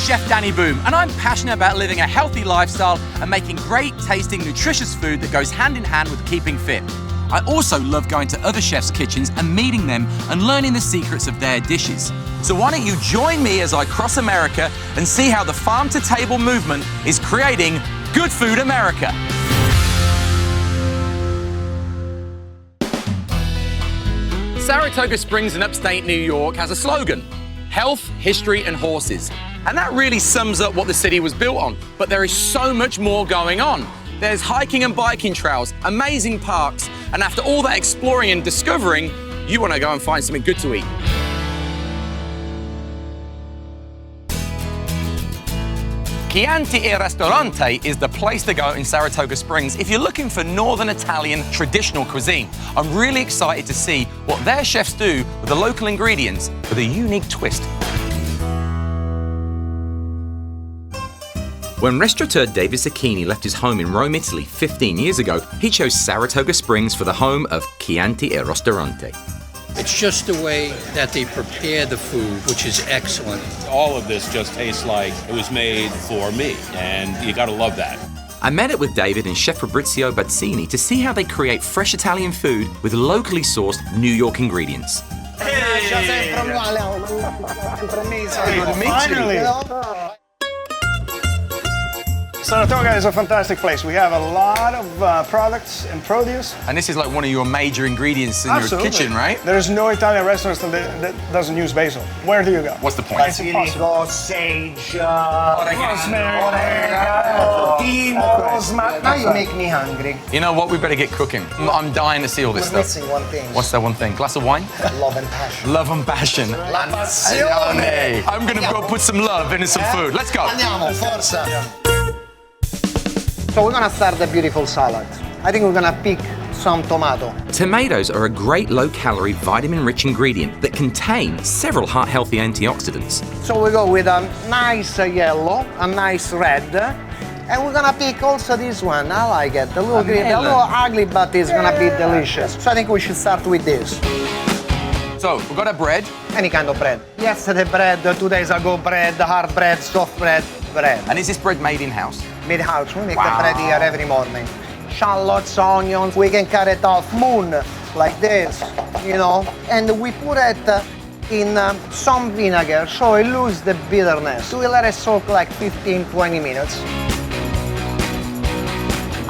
Chef Danny Boom, and I'm passionate about living a healthy lifestyle and making great tasting, nutritious food that goes hand in hand with keeping fit. I also love going to other chefs' kitchens and meeting them and learning the secrets of their dishes. So why don't you join me as I cross America and see how the farm to table movement is creating Good Food America. Saratoga Springs in upstate New York has a slogan: health, history, and horses. And that really sums up what the city was built on. But there is so much more going on. There's hiking and biking trails, amazing parks, and after all that exploring and discovering, you want to go and find something good to eat. Chianti e Ristorante is the place to go in Saratoga Springs if you're looking for Northern Italian traditional cuisine. I'm really excited to see what their chefs do with the local ingredients with a unique twist. When restaurateur David Cecchini left his home in Rome, Italy 15 years ago, he chose Saratoga Springs for the home of Chianti e Ristorante. It's just the way that they prepare the food, which is excellent. All of this just tastes like it was made for me, and you gotta love that. I met up with David and Chef Fabrizio Bazzini to see how they create fresh Italian food with locally sourced New York ingredients. Finally! Saratoga is a fantastic place. We have a lot of products and produce. And this is like one of your major ingredients in your kitchen, right? There's no Italian restaurant that doesn't use basil. Where do you go? What's the point? Basilico, sage, rosemary. Now you make me hungry. You know what? We better get cooking. I'm dying to see all this We're stuff. missing one thing. What's that one thing? Glass of wine? Love and passion. Love and passion. La passione. I'm gonna go put some love into some food. Let's go. Andiamo, forza. So we're gonna start the beautiful salad. I think we're gonna pick some tomato. Tomatoes are a great low-calorie, vitamin-rich ingredient that contain several heart-healthy antioxidants. So we go with a nice yellow, a nice red, and we're gonna pick also this one. I like it. A little green, a little ugly, but it's gonna be delicious. So I think we should start with this. So we've got our bread. Any kind of bread. Yesterday bread, 2 days ago bread, hard bread, soft bread. And is this bread made in-house? Mid-house, we make the bread here every morning. Shallots, onions, we can cut it off moon like this, you know, and we put it in some vinegar so it loses the bitterness. We let it soak like 15-20 minutes.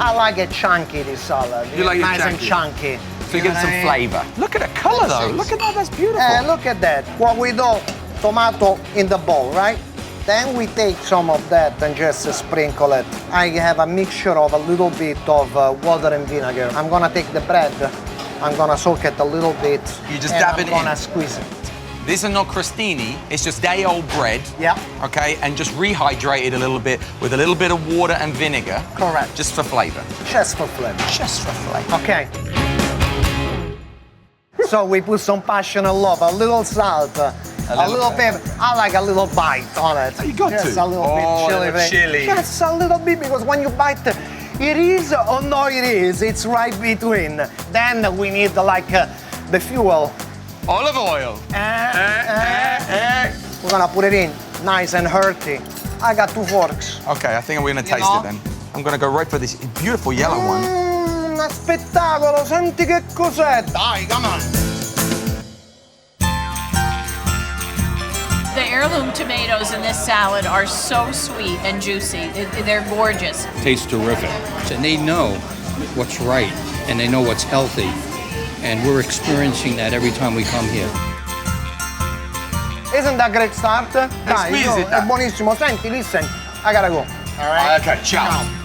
I like it chunky, this salad. You like it nice chunky? And chunky. So you get some flavor. Look at the color though. Look at that, that's beautiful. Look at that. What we do, tomato in the bowl, right? Then we take some of that and just sprinkle it. I have a mixture of a little bit of water and vinegar. I'm gonna take the bread, I'm gonna soak it a little bit. You just dab it in? I'm gonna squeeze it. These are not crostini, it's just day-old bread. Yeah. Okay, and just rehydrated a little bit with a little bit of water and vinegar. Correct. Just for flavor. Just for flavor. Just for flavor. Okay. So we put some passion and love, a little salt, a little pepper. I like a little bite on it. You got just to. a little bit chili. Chili. Just a little bit, because when you bite, it is or no it is. It's right between. Then we need like the fuel. Olive oil. We're gonna put it in, nice and hearty. I got 2 forks. Okay, I think we're gonna taste it then. I'm gonna go right for this beautiful yellow one. Spettacolo, senti che cos'è. Dai, come on. The heirloom tomatoes in this salad are so sweet and juicy. They're gorgeous. Tastes terrific. And they know what's right, and they know what's healthy. And we're experiencing that every time we come here. Isn't that a great start? Dai, squeeze it, è dai. buonissimo. Senti, listen, I gotta go. All right? Okay, ciao.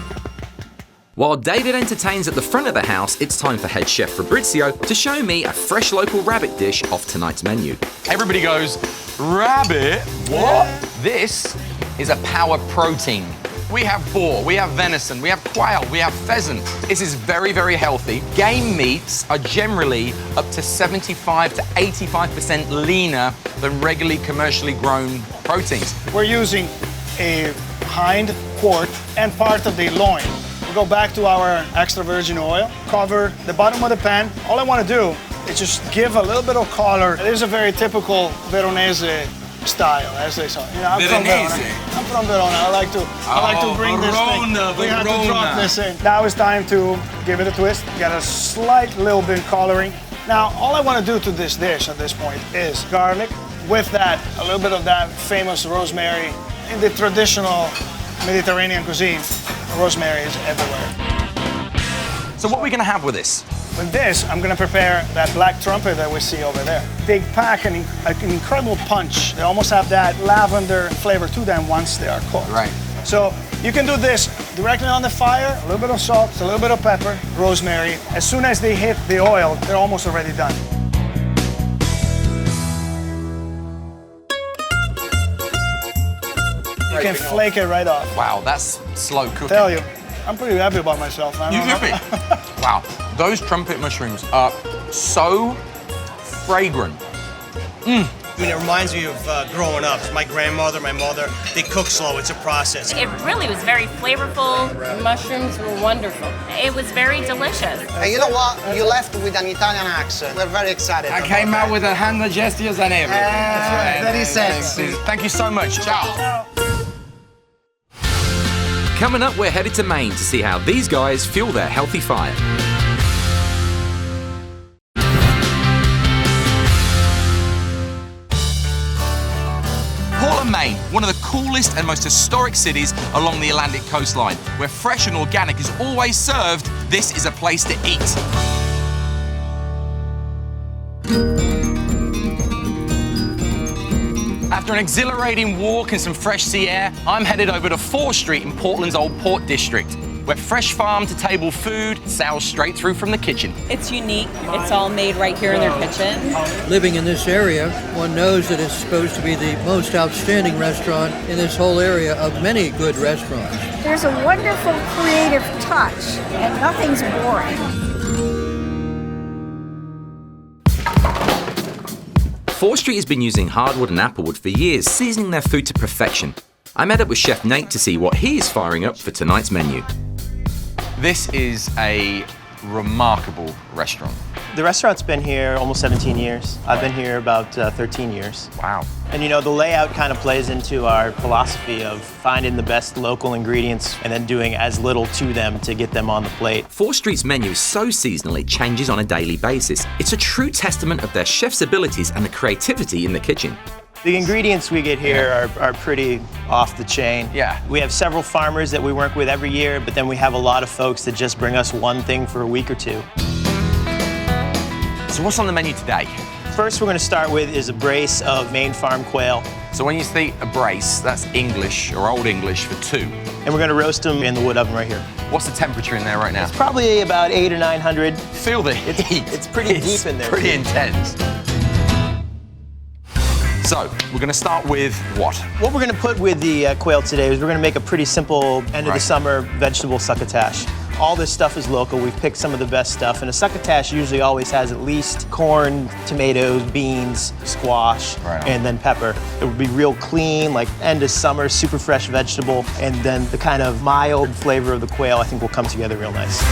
While David entertains at the front of the house, it's time for head chef Fabrizio to show me a fresh local rabbit dish off tonight's menu. Everybody goes, rabbit? What? This is a power protein. We have boar, we have venison, we have quail, we have pheasant. This is very, very healthy. Game meats are generally up to 75 to 85% leaner than regularly commercially grown proteins. We're using a hind, quarter, and part of the loin. We go back to our extra virgin oil, cover the bottom of the pan. All I want to do is just give a little bit of color. It is a very typical Veronese style, as they say. You know, I'm from Verona. I'm from Verona. I like to bring this thing. We have to drop this in. Now it's time to give it a twist. Get a slight little bit coloring. Now, all I want to do to this dish at this point is garlic. With that, a little bit of that famous rosemary. In the traditional Mediterranean cuisine, rosemary is everywhere. So what are we going to have with this? With this, I'm gonna prepare that black trumpet that we see over there. They pack an incredible punch. They almost have that lavender flavor to them once they are cooked. Right. So you can do this directly on the fire, a little bit of salt, a little bit of pepper, rosemary. As soon as they hit the oil, they're almost already done. You can flake it right off. Wow, that's slow cooking. Tell you, I'm pretty happy about myself. You should be. Wow, those trumpet mushrooms are so fragrant. I mean, it reminds me of growing up. My grandmother, my mother, they cook slow. It's a process. It really was very flavorful. Mushrooms were wonderful. It was very delicious. And you know what? You left with an Italian accent. We're very excited. I came out with a hand gestures and everything. Very sexy. Thank you so much. Ciao. Coming up, we're headed to Maine to see how these guys fuel their healthy fire. Portland, Maine, one of the coolest and most historic cities along the Atlantic coastline. Where fresh and organic is always served, this is a place to eat. After an exhilarating walk and some fresh sea air, I'm headed over to 4th Street in Portland's Old Port District, where fresh farm-to-table food sails straight through from the kitchen. It's unique. It's all made right here in their kitchen. Living in this area, one knows that it's supposed to be the most outstanding restaurant in this whole area of many good restaurants. There's a wonderful creative touch, and nothing's boring. 4th Street has been using hardwood and applewood for years, seasoning their food to perfection. I met up with Chef Nate to see what he is firing up for tonight's menu. This is a remarkable restaurant. The restaurant's been here almost 17 years. I've been here about 13 years. Wow. And you know, the layout kind of plays into our philosophy of finding the best local ingredients and then doing as little to them to get them on the plate. 4th Street's menu is so seasonal it changes on a daily basis. It's a true testament of their chef's abilities and the creativity in the kitchen. The ingredients we get here are pretty off the chain. Yeah. We have several farmers that we work with every year, but then we have a lot of folks that just bring us one thing for a week or two. So what's on the menu today? First we're going to start with is a brace of Maine farm quail. So when you say a brace, that's English or Old English for 2. And we're going to roast them in the wood oven right here. What's the temperature in there right now? It's probably about 800 or 900. Feel the heat. It's pretty deep in there. Pretty intense. So, we're going to start with what? What we're going to put with the quail today is we're going to make a pretty simple end of the summer vegetable succotash. All this stuff is local. We've picked some of the best stuff, and a succotash usually always has at least corn, tomatoes, beans, squash, and then pepper. It would be real clean, like end of summer, super fresh vegetable, and then the kind of mild flavor of the quail I think will come together real nice.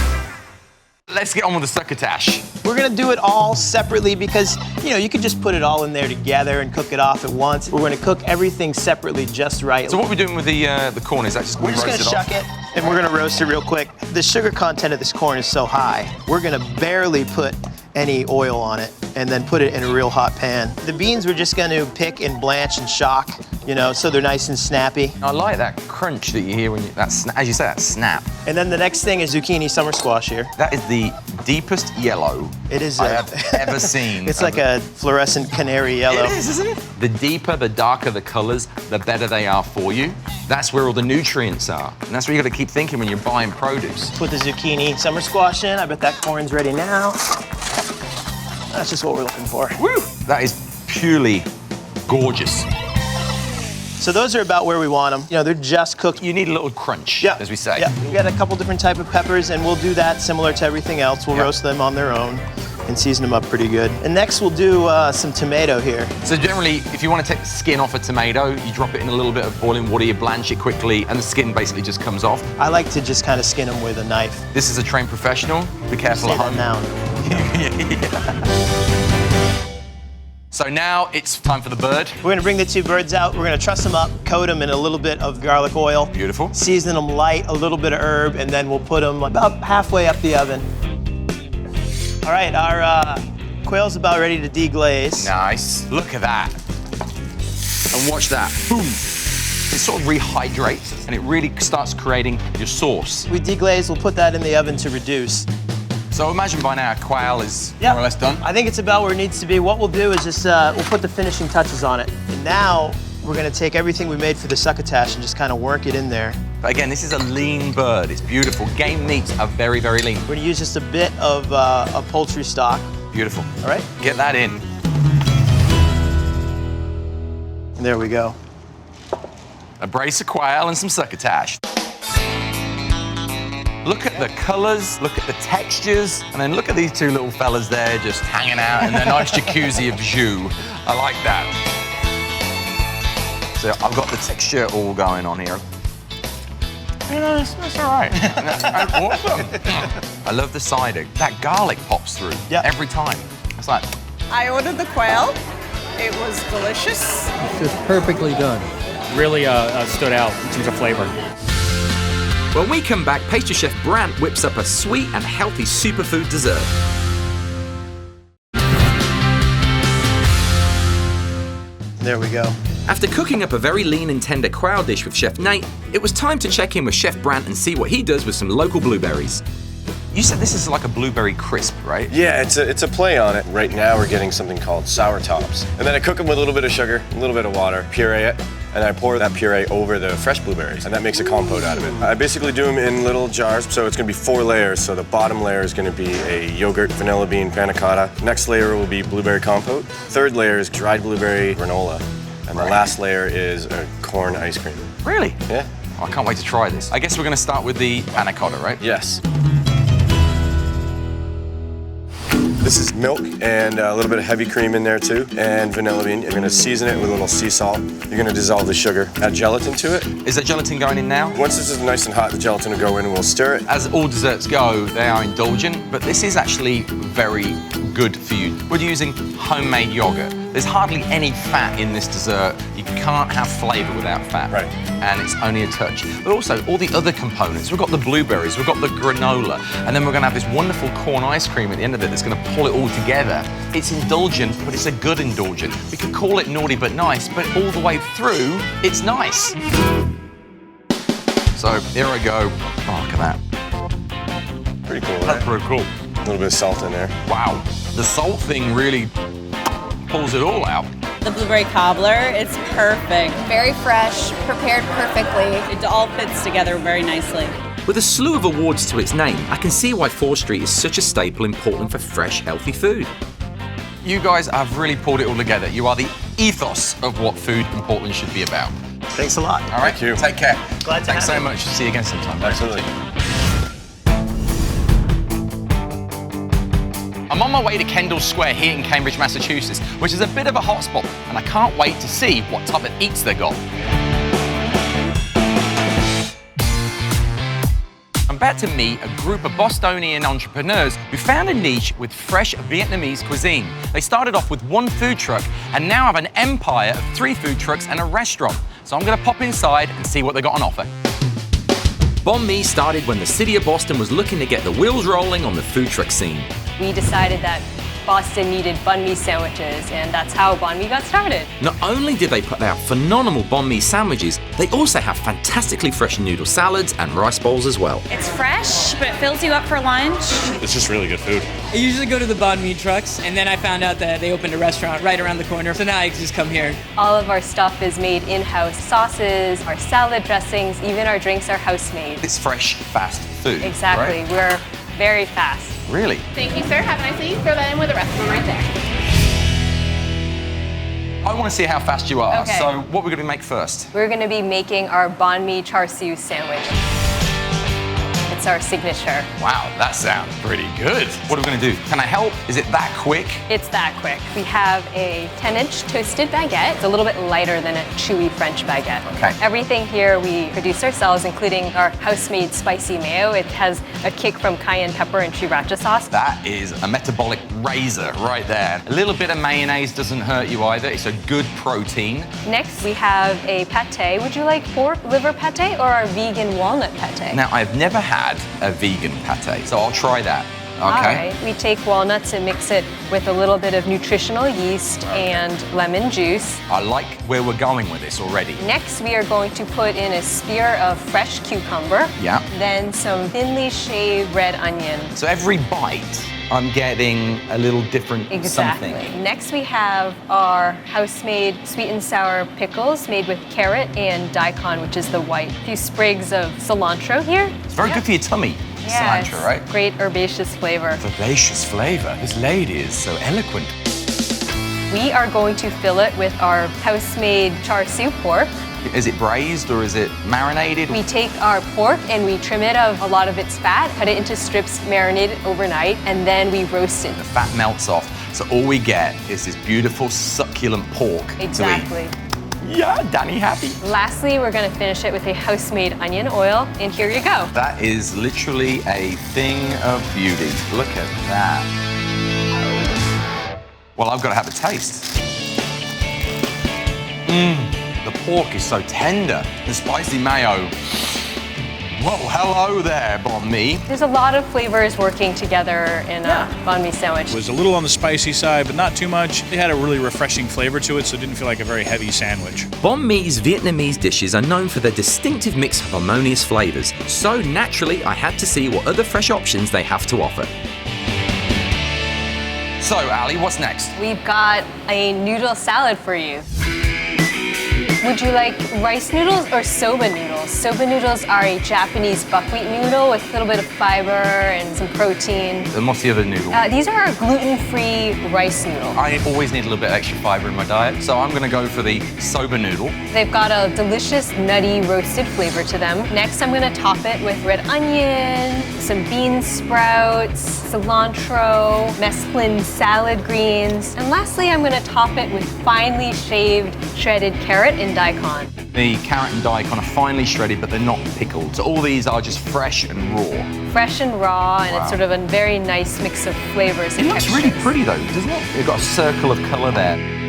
Let's get on with the succotash. We're gonna do it all separately because, you know, you could just put it all in there together and cook it off at once. We're gonna cook everything separately just right. So what are we doing with the corn? Is that just We're just gonna shuck it, and we're gonna roast it real quick. The sugar content of this corn is so high, we're gonna barely put any oil on it and then put it in a real hot pan. The beans we're just gonna pick and blanch and shock, you know, so they're nice and snappy. I like that crunch that you hear when you, as you say, that snap. And then the next thing is zucchini summer squash here. That is the deepest yellow it is I have ever seen. It's like a fluorescent canary yellow. It is, isn't it? The deeper, the darker the colors, the better they are for you. That's where all the nutrients are. And that's what you gotta keep thinking when you're buying produce. Put the zucchini summer squash in. I bet that corn's ready now. That's just what we're looking for. Woo! That is purely gorgeous. So those are about where we want them. You know, they're just cooked. You need a little crunch, as we say. Yeah, we got a couple different type of peppers, and we'll do that similar to everything else. We'll roast them on their own and season them up pretty good. And next we'll do some tomato here. So generally, if you want to take the skin off a tomato, you drop it in a little bit of boiling water, you blanch it quickly, and the skin basically just comes off. I like to just kind of skin them with a knife. This is a trained professional. Be careful at home. Say that now. So now it's time for the bird. We're gonna bring the 2 birds out. We're gonna truss them up, coat them in a little bit of garlic oil. Beautiful. Season them light, a little bit of herb, and then we'll put them about halfway up the oven. All right, our quail's about ready to deglaze. Nice. Look at that. And watch that. Boom. It sort of rehydrates and it really starts creating your sauce. We deglaze, we'll put that in the oven to reduce. So imagine by now quail is more or less done. I think it's about where it needs to be. What we'll do is just, we'll put the finishing touches on it. And now we're gonna take everything we made for the succotash and just kind of work it in there. But again, this is a lean bird. It's beautiful. Game meats are very, very lean. We're gonna use just a bit of a poultry stock. Beautiful. All right. Get that in. And there we go. A brace of quail and some succotash. Look at the colors, look at the textures, and then look at these 2 little fellas there just hanging out in their nice jacuzzi of jus. I like that. So I've got the texture all going on here. Yeah, that's all right. That's awesome. I love the siding. That garlic pops through every time. It's like... I ordered the quail. It was delicious. Just perfectly done. Really stood out in terms of flavor. When we come back, pastry chef Brant whips up a sweet and healthy superfood dessert. There we go. After cooking up a very lean and tender quail dish with Chef Nate, it was time to check in with Chef Brant and see what he does with some local blueberries. You said this is like a blueberry crisp, right? Yeah, it's a play on it. Right now we're getting something called sour tops. And then I cook them with a little bit of sugar, a little bit of water, puree it, and I pour that puree over the fresh blueberries, and that makes a compote out of it. I basically do them in little jars, so it's gonna be 4 layers. So the bottom layer is gonna be a yogurt, vanilla bean, panna cotta. Next layer will be blueberry compote. 3rd layer is dried blueberry granola. And the last layer is a corn ice cream. Really? Yeah. Oh, I can't wait to try this. I guess we're gonna start with the panna cotta, right? Yes. This is milk and a little bit of heavy cream in there too, and vanilla bean. You're gonna season it with a little sea salt. You're gonna dissolve the sugar, add gelatin to it. Is the gelatin going in now? Once this is nice and hot, the gelatin will go in and we'll stir it. As all desserts go, they are indulgent, but this is actually very good for you. We're using homemade yogurt. There's hardly any fat in this dessert. You can't have flavor without fat. Right. And it's only a touch. But also, all the other components. We've got the blueberries, we've got the granola, and then we're gonna have this wonderful corn ice cream at the end of it that's gonna pull it all together. It's indulgent, but it's a good indulgent. We could call it naughty but nice, but all the way through, it's nice. So, here I go. Oh, look at that. Pretty cool, That's right? pretty cool. A little bit of salt in there. Wow. The salt thing really pulls it all out. The blueberry cobbler, it's perfect. Very fresh, prepared perfectly. It all fits together very nicely. With a slew of awards to its name, I can see why 4th Street is such a staple in Portland for fresh, healthy food. You guys have really pulled it all together. You are the ethos of what food in Portland should be about. Thanks a lot. All right, Thank you. Take care. Glad to Thanks have so you. much. See you again sometime. Absolutely. I'm on my way to Kendall Square here in Cambridge, Massachusetts, which is a bit of a hotspot, and I can't wait to see what type of eats they got. I'm about to meet a group of Bostonian entrepreneurs who found a niche with fresh Vietnamese cuisine. They started off with 1 food truck and now have an empire of 3 food trucks and a restaurant. So I'm gonna pop inside and see what they got on offer. Banh Mi started when the city of Boston was looking to get the wheels rolling on the food truck scene. We decided that Boston needed banh mi sandwiches, and that's how banh mi got started. Not only did they put out phenomenal banh mi sandwiches, they also have fantastically fresh noodle salads and rice bowls as well. It's fresh, but it fills you up for lunch. It's just really good food. I usually go to the banh mi trucks, and then I found out that they opened a restaurant right around the corner, so now I just come here. All of our stuff is made in-house. Sauces, our salad dressings, even our drinks are house-made. It's fresh, fast food. Exactly. Right? We're very fast. Really? Thank you, sir. Have a nice day. Throw that in with the rest of them right there. I want to see how fast you are. Okay. So what we're going to make first? We're going to be making our banh mi char siu sandwich. That's our signature. Wow, that sounds pretty good. What are we gonna do? Can I help? Is it that quick? It's that quick. We have a 10-inch toasted baguette. It's a little bit lighter than a chewy French baguette. Okay. Everything here we produce ourselves, including our house-made spicy mayo. It has a kick from cayenne pepper and sriracha sauce. That is a metabolic razor right there. A little bit of mayonnaise doesn't hurt you either. It's a good protein. Next, we have a pate. Would you like pork liver pate or our vegan walnut pate? Now, I've never had a vegan pate, so I'll try that. Okay. All right. We take walnuts and mix it with a little bit of nutritional yeast and lemon juice. I like where we're going with this already. Next, we are going to put in a spear of fresh cucumber. Yeah. Then some thinly shaved red onion. So every bite, I'm getting a little different Exactly. something. Next, we have our house-made sweet and sour pickles made with carrot and daikon, which is the white. A few sprigs of cilantro here. It's very good for your tummy. Yeah, Cilantro, right? Great herbaceous flavor. Herbaceous flavor. This lady is so eloquent. We are going to fill it with our house-made char siu pork. Is it braised or is it marinated? We take our pork and we trim it of a lot of its fat, cut it into strips, marinate it overnight, and then we roast it. The fat melts off, so all we get is this beautiful succulent pork Exactly. to eat. Yeah, Danny happy. Lastly, we're gonna finish it with a house-made onion oil, and here you go. That is literally a thing of beauty. Look at that. Well, I've got to have a taste. The pork is so tender. The spicy mayo. Whoa, hello there, banh mi. There's a lot of flavors working together in a banh mi sandwich. It was a little on the spicy side, but not too much. It had a really refreshing flavor to it, so it didn't feel like a very heavy sandwich. Banh mi's Vietnamese dishes are known for their distinctive mix of harmonious flavors. So naturally, I had to see what other fresh options they have to offer. So, Ali, what's next? We've got a noodle salad for you. Would you like rice noodles or soba noodles? Soba noodles are a Japanese buckwheat noodle with a little bit of fiber and some protein. And what's the other noodle? These are our gluten-free rice noodle. I always need a little bit extra fiber in my diet, so I'm going to go for the soba noodle. They've got a delicious, nutty, roasted flavor to them. Next, I'm going to top it with red onion, some bean sprouts, cilantro, mesclun salad greens, and lastly, I'm going to top it with finely shaved, shredded carrot and daikon. The carrot and daikon are finely shredded, but they're not pickled. So all these are just fresh and raw. Fresh and raw, and it's sort of a very nice mix of flavors. It looks really pretty though, doesn't it? You've got a circle of color there.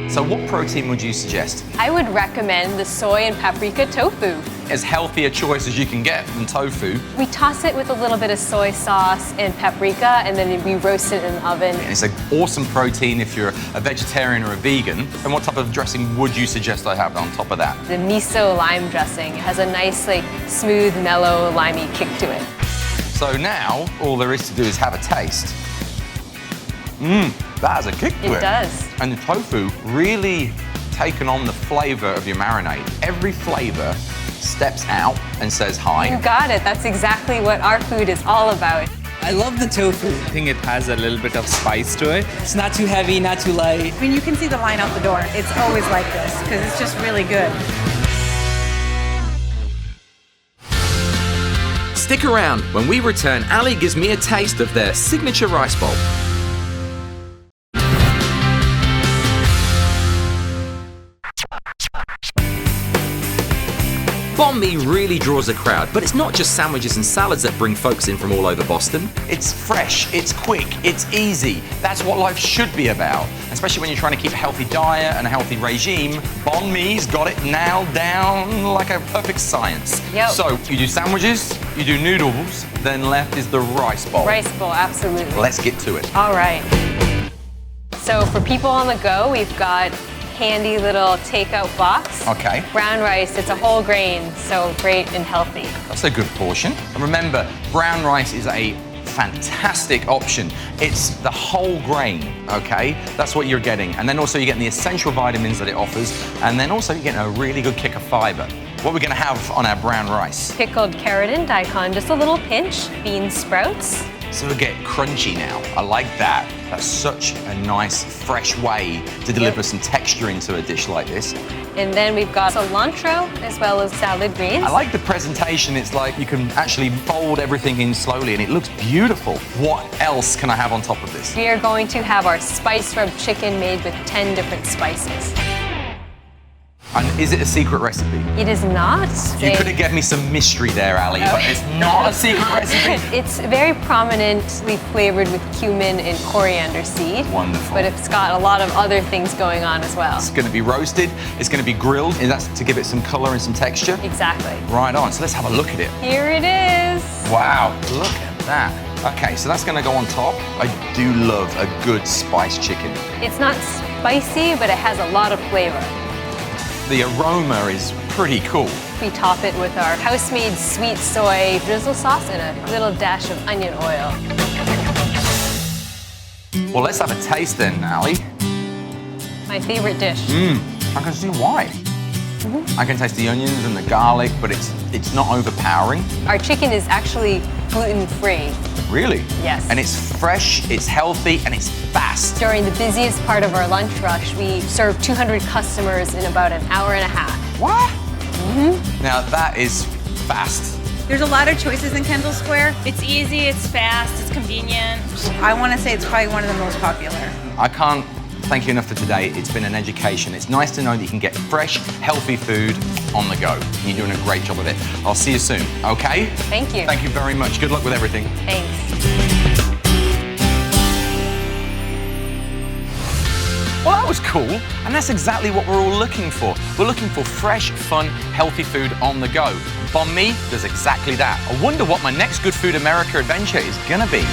So what protein would you suggest? I would recommend the soy and paprika tofu. As healthy a choice as you can get from tofu. We toss it with a little bit of soy sauce and paprika, and then we roast it in the oven. And it's an awesome protein if you're a vegetarian or a vegan. And what type of dressing would you suggest I have on top of that? The miso lime dressing has a nice, smooth, mellow, limey kick to it. So now, all there is to do is have a taste. That has a kick to it. It does. And the tofu really taken on the flavor of your marinade. Every flavor steps out and says hi. You got it. That's exactly what our food is all about. I love the tofu. I think it has a little bit of spice to it. It's not too heavy, not too light. I mean, you can see the line out the door. It's always like this because it's just really good. Stick around. When we return, Ali gives me a taste of their signature rice bowl. Banh mi really draws a crowd, but it's not just sandwiches and salads that bring folks in from all over Boston. It's fresh, it's quick, it's easy. That's what life should be about, especially when you're trying to keep a healthy diet and a healthy regime. Banh mi's got it nailed down like a perfect science. Yep. So you do sandwiches, you do noodles, then left is the rice bowl. Rice bowl, absolutely. Let's get to it. All right. So for people on the go, we've got handy little takeout box. Okay. Brown rice, it's a whole grain, so great and healthy. That's a good portion. And remember, brown rice is a fantastic option. It's the whole grain, okay? That's what you're getting. And then also you're getting the essential vitamins that it offers, and then also you're getting a really good kick of fiber. What are we gonna have on our brown rice? Pickled carrot and daikon, just a little pinch. Bean sprouts, So we get crunchy now. I like that. That's such a nice, fresh way to deliver some texture into a dish like this. And then we've got cilantro as well as salad greens. I like the presentation. It's like you can actually fold everything in slowly and it looks beautiful. What else can I have on top of this? We are going to have our spice rub chicken made with 10 different spices. And is it a secret recipe? It is not. You could have given me some mystery there, Ali, but it's not a secret recipe. It's very prominently flavored with cumin and coriander seed. Wonderful. But it's got a lot of other things going on as well. It's going to be roasted, it's going to be grilled, and that's to give it some color and some texture? Exactly. Right on, so let's have a look at it. Here it is. Wow, look at that. Okay, so that's going to go on top. I do love a good spiced chicken. It's not spicy, but it has a lot of flavor. The aroma is pretty cool. We top it with our house-made sweet soy drizzle sauce and a little dash of onion oil. Well, let's have a taste then, Ali. My favorite dish. I can see why. I can taste the onions and the garlic, but it's not overpowering. Our chicken is actually gluten-free. Really? Yes. And it's fresh, it's healthy, and it's fast. During the busiest part of our lunch rush, we serve 200 customers in about an hour and a half. What? Now that is fast. There's a lot of choices in Kendall Square. It's easy, it's fast, it's convenient. I want to say it's probably one of the most popular. I can't thank you enough for today. It's been an education. It's nice to know that you can get fresh, healthy food on the go. And you're doing a great job of it. I'll see you soon, okay? Thank you. Thank you very much. Good luck with everything. Thanks. Well, that was cool, and that's exactly what we're all looking for. We're looking for fresh, fun, healthy food on the go. Banh Mi does exactly that. I wonder what my next Good Food America adventure is gonna be.